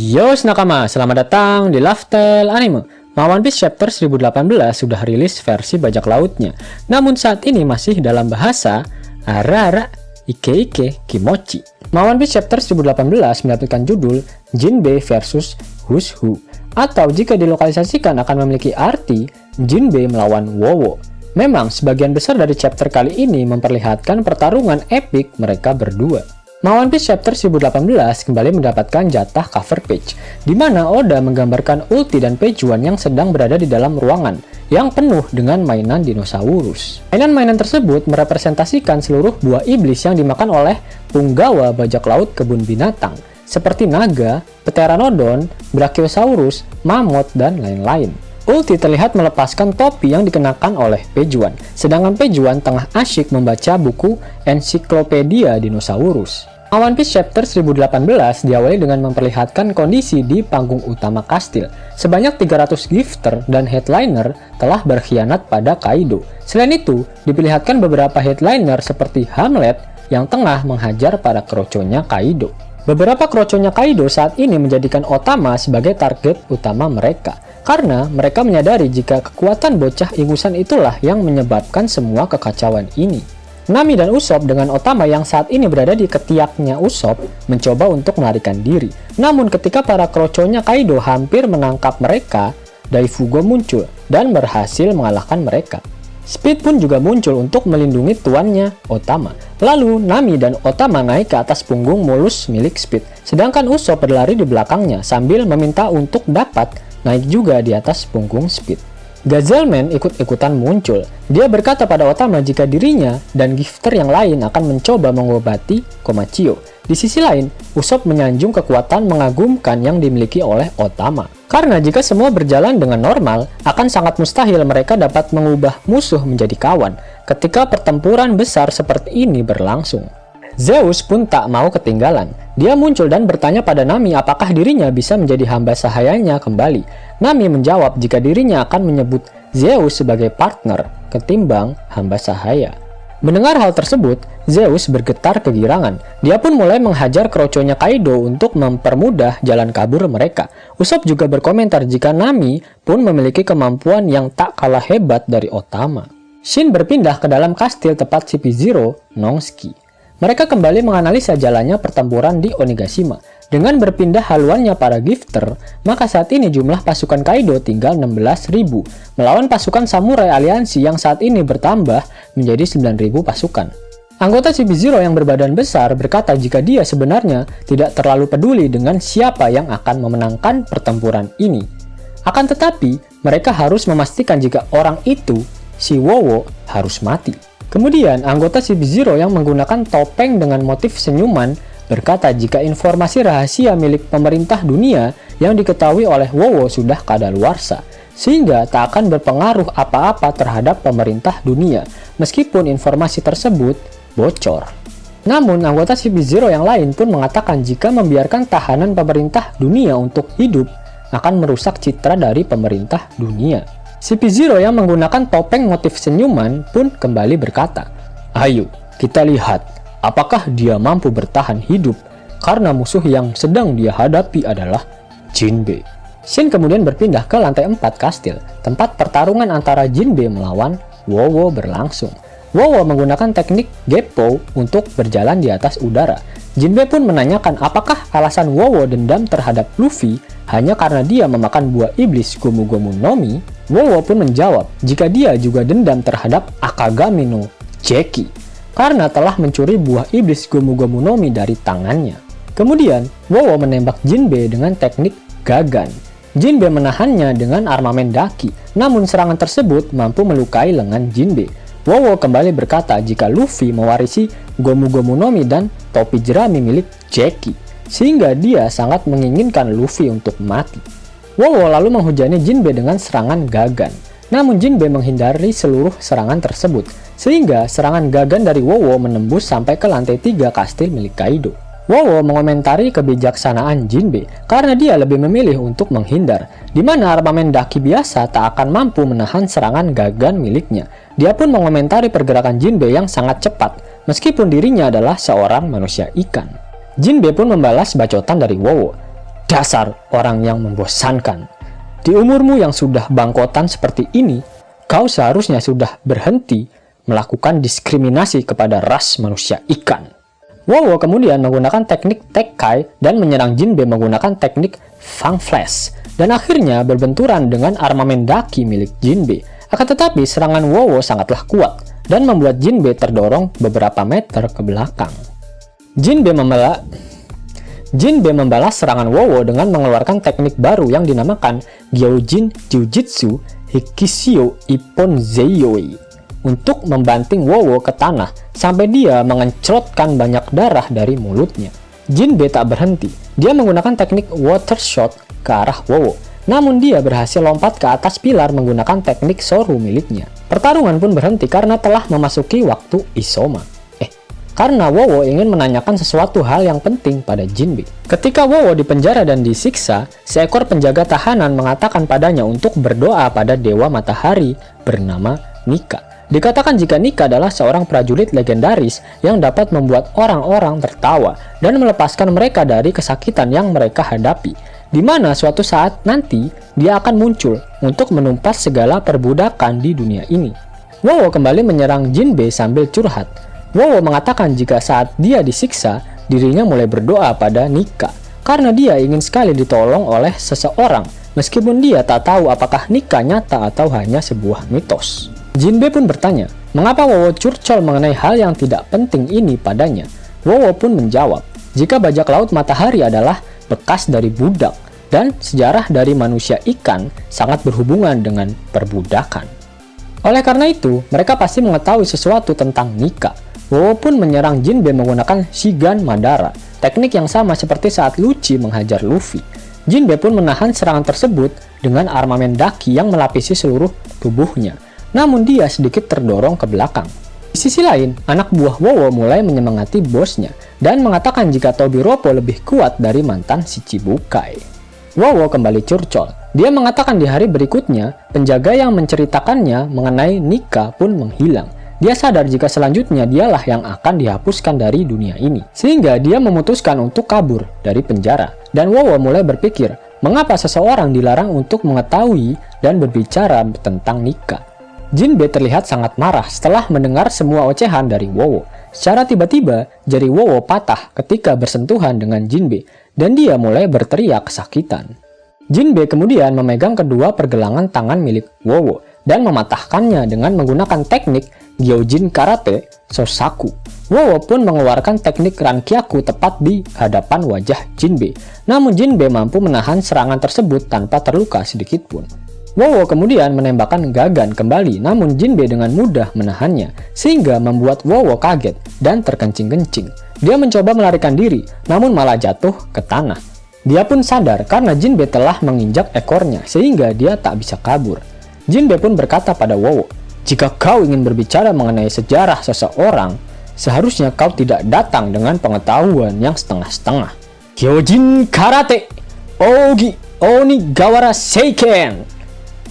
Yo nakama, selamat datang di Lifestyle Anime. One Piece Chapter 1018 sudah rilis versi bajak lautnya. Namun saat ini masih dalam bahasa Arara Ike Kimochi. One Piece Chapter 1018 mendapatkan judul Jinbe versus Who's Who, atau jika dilokalisasikan akan memiliki arti Jinbe melawan Wowo. Memang sebagian besar dari chapter kali ini memperlihatkan pertarungan epik mereka berdua. One Piece Chapter 1018 kembali mendapatkan jatah cover page, di mana Oda menggambarkan ulti dan page one yang sedang berada di dalam ruangan yang penuh dengan mainan dinosaurus. Mainan-mainan tersebut merepresentasikan seluruh buah iblis yang dimakan oleh punggawa bajak laut kebun binatang, seperti naga, pteranodon, brachiosaurus, mamut, dan lain-lain. Ulti terlihat melepaskan topi yang dikenakan oleh Pejuan, sedangkan Pejuan tengah asyik membaca buku ensiklopedia dinosaurus. One Piece Chapter 1018 diawali dengan memperlihatkan kondisi di panggung utama kastil. Sebanyak 300 gifter dan headliner telah berkhianat pada Kaido. Selain itu, diperlihatkan beberapa headliner seperti Hamlet yang tengah menghajar para kroconya Kaido. Beberapa kroconya Kaido saat ini menjadikan Otama sebagai target utama mereka, karena mereka menyadari jika kekuatan bocah ingusan itulah yang menyebabkan semua kekacauan ini. Nami dan Usopp dengan Otama yang saat ini berada di ketiaknya Usopp mencoba untuk melarikan diri. Namun ketika para kroconya Kaido hampir menangkap mereka, Daifugo muncul dan berhasil mengalahkan mereka. Speed pun juga muncul untuk melindungi tuannya, Otama. Lalu Nami dan Otama naik ke atas punggung mulus milik Speed, sedangkan Usopp berlari di belakangnya sambil meminta untuk dapat naik juga di atas punggung Speed. Gazelman ikut-ikutan muncul. Dia berkata pada Otama jika dirinya dan gifter yang lain akan mencoba mengobati Komachio. Di sisi lain, Usopp menyanjung kekuatan mengagumkan yang dimiliki oleh Otama. Karena jika semua berjalan dengan normal, akan sangat mustahil mereka dapat mengubah musuh menjadi kawan ketika pertempuran besar seperti ini berlangsung. Zeus pun tak mau ketinggalan. Dia muncul dan bertanya pada Nami apakah dirinya bisa menjadi hamba sahayanya kembali. Nami menjawab jika dirinya akan menyebut Zeus sebagai partner ketimbang hamba sahaya. Mendengar hal tersebut, Zeus bergetar kegirangan. Dia pun mulai menghajar kroconya Kaido untuk mempermudah jalan kabur mereka. Usopp juga berkomentar jika Nami pun memiliki kemampuan yang tak kalah hebat dari Otama. Shin berpindah ke dalam kastil tepat CP0 Nongski. Mereka kembali menganalisa jalannya pertempuran di Onigashima. Dengan berpindah haluannya para gifter, maka saat ini jumlah pasukan Kaido tinggal 16.000, melawan pasukan samurai aliansi yang saat ini bertambah menjadi 9.000 pasukan. Anggota CP0 yang berbadan besar berkata jika dia sebenarnya tidak terlalu peduli dengan siapa yang akan memenangkan pertempuran ini. Akan tetapi, mereka harus memastikan jika orang itu, si Wowo, harus mati. Kemudian, anggota CP0 yang menggunakan topeng dengan motif senyuman berkata jika informasi rahasia milik pemerintah dunia yang diketahui oleh Wowo sudah kadaluarsa, sehingga tak akan berpengaruh apa-apa terhadap pemerintah dunia, meskipun informasi tersebut bocor. Namun, anggota CP0 yang lain pun mengatakan jika membiarkan tahanan pemerintah dunia untuk hidup akan merusak citra dari pemerintah dunia. CP0 yang menggunakan topeng motif senyuman pun kembali berkata, "Ayo, kita lihat apakah dia mampu bertahan hidup karena musuh yang sedang dia hadapi adalah Jinbe." Shin kemudian berpindah ke lantai 4 kastil, tempat pertarungan antara Jinbe melawan Wowo berlangsung. Wowo menggunakan teknik Geppo untuk berjalan di atas udara. Jinbe pun menanyakan apakah alasan Wowo dendam terhadap Luffy hanya karena dia memakan buah iblis Gomu Gomu no Mi. Wowo pun menjawab jika dia juga dendam terhadap Akagami no Jeki karena telah mencuri buah iblis Gomu Gomu no Mi dari tangannya. Kemudian, Wowo menembak Jinbe dengan teknik Gagan. Jinbe menahannya dengan armamen daki, namun serangan tersebut mampu melukai lengan Jinbe. Wowo kembali berkata jika Luffy mewarisi Gomu Gomu no Mi dan topi jerami milik Jeki, sehingga dia sangat menginginkan Luffy untuk mati. Wowo lalu menghujani Jinbe dengan serangan Gagan. Namun Jinbe menghindari seluruh serangan tersebut, sehingga serangan Gagan dari Wowo menembus sampai ke lantai 3 kastil milik Kaido. Wowo mengomentari kebijaksanaan Jinbe karena dia lebih memilih untuk menghindar, di mana armamen daki biasa tak akan mampu menahan serangan Gagan miliknya. Dia pun mengomentari pergerakan Jinbe yang sangat cepat, meskipun dirinya adalah seorang manusia ikan. Jinbe pun membalas bacotan dari Wowo. Dasar orang yang membosankan. Di umurmu yang sudah bangkotan seperti ini, kau seharusnya sudah berhenti melakukan diskriminasi kepada ras manusia ikan. Wowo kemudian menggunakan teknik Tekkai dan menyerang Jinbe menggunakan teknik Fang Flash, dan akhirnya berbenturan dengan armamen daki milik Jinbe. Akan tetapi serangan Wowo sangatlah kuat dan membuat Jinbe terdorong beberapa meter ke belakang. Jinbe membalas serangan Wowo dengan mengeluarkan teknik baru yang dinamakan Gyojin Jujitsu Hikisyo Ippon Zeiyoi untuk membanting Wowo ke tanah sampai dia mengencrotkan banyak darah dari mulutnya. Jinbe tak berhenti. Dia menggunakan teknik water shot ke arah Wowo. Namun dia berhasil lompat ke atas pilar menggunakan teknik Soru miliknya. Pertarungan pun berhenti karena telah memasuki waktu Isoma. Karena Wowo ingin menanyakan sesuatu hal yang penting pada Jinbe. Ketika Wowo dipenjara dan disiksa, seekor penjaga tahanan mengatakan padanya untuk berdoa pada Dewa Matahari bernama Nika. Dikatakan jika Nika adalah seorang prajurit legendaris yang dapat membuat orang-orang tertawa dan melepaskan mereka dari kesakitan yang mereka hadapi, di mana suatu saat nanti dia akan muncul untuk menumpas segala perbudakan di dunia ini. Wowo kembali menyerang Jinbe sambil curhat. Wowo mengatakan jika saat dia disiksa, dirinya mulai berdoa pada Nika karena dia ingin sekali ditolong oleh seseorang, meskipun dia tak tahu apakah Nika nyata atau hanya sebuah mitos. Jinbe pun bertanya, mengapa Wowo curcol mengenai hal yang tidak penting ini padanya? Wowo pun menjawab, jika bajak laut matahari adalah bekas dari budak, dan sejarah dari manusia ikan sangat berhubungan dengan perbudakan. Oleh karena itu, mereka pasti mengetahui sesuatu tentang Nika. Wowo pun menyerang Jinbe menggunakan Shigan Madara, teknik yang sama seperti saat Lucci menghajar Luffy. Jinbe pun menahan serangan tersebut dengan armamen daki yang melapisi seluruh tubuhnya, namun dia sedikit terdorong ke belakang. Di sisi lain, anak buah Wowo mulai menyemangati bosnya dan mengatakan jika Tobiropo lebih kuat dari mantan Shichibukai. Wowo kembali curcol. Dia mengatakan di hari berikutnya, penjaga yang menceritakannya mengenai Nika pun menghilang. Dia sadar jika selanjutnya dialah yang akan dihapuskan dari dunia ini. Sehingga dia memutuskan untuk kabur dari penjara. Dan Wowo mulai berpikir, mengapa seseorang dilarang untuk mengetahui dan berbicara tentang Nika. Jinbe terlihat sangat marah setelah mendengar semua ocehan dari Wowo. Secara tiba-tiba, jari Wowo patah ketika bersentuhan dengan Jinbe. Dan dia mulai berteriak kesakitan. Jinbe kemudian memegang kedua pergelangan tangan milik Wowo dan mematahkannya dengan menggunakan teknik Gyojin Karate Sosaku. Wowo pun mengeluarkan teknik Rankyaku tepat di hadapan wajah Jinbe. Namun Jinbe mampu menahan serangan tersebut tanpa terluka sedikit pun. Wowo kemudian menembakkan Gagan kembali, namun Jinbe dengan mudah menahannya, sehingga membuat Wowo kaget dan terkencing-kencing. Dia mencoba melarikan diri, namun malah jatuh ke tanah. Dia pun sadar karena Jinbe telah menginjak ekornya, sehingga dia tak bisa kabur. Jinbe pun berkata pada Wowo, jika kau ingin berbicara mengenai sejarah seseorang, seharusnya kau tidak datang dengan pengetahuan yang setengah-setengah. Gyojin Karate Ogi Onigawara Seiken.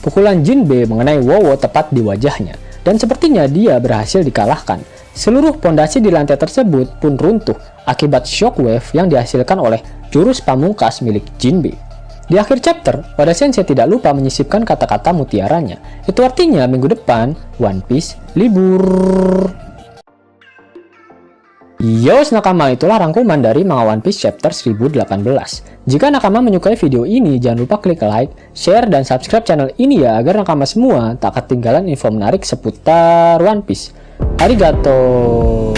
Pukulan Jinbe mengenai Wowo tepat di wajahnya, dan sepertinya dia berhasil dikalahkan. Seluruh pondasi di lantai tersebut pun runtuh akibat shockwave yang dihasilkan oleh jurus pamungkas milik Jinbe. Di akhir chapter, Oda Sensei tidak lupa menyisipkan kata-kata mutiaranya. Itu artinya minggu depan, One Piece libur. Yos nakama, itulah rangkuman dari manga One Piece chapter 1018. Jika nakama menyukai video ini, jangan lupa klik like, share, dan subscribe channel ini ya, agar nakama semua tak ketinggalan info menarik seputar One Piece. Arigato.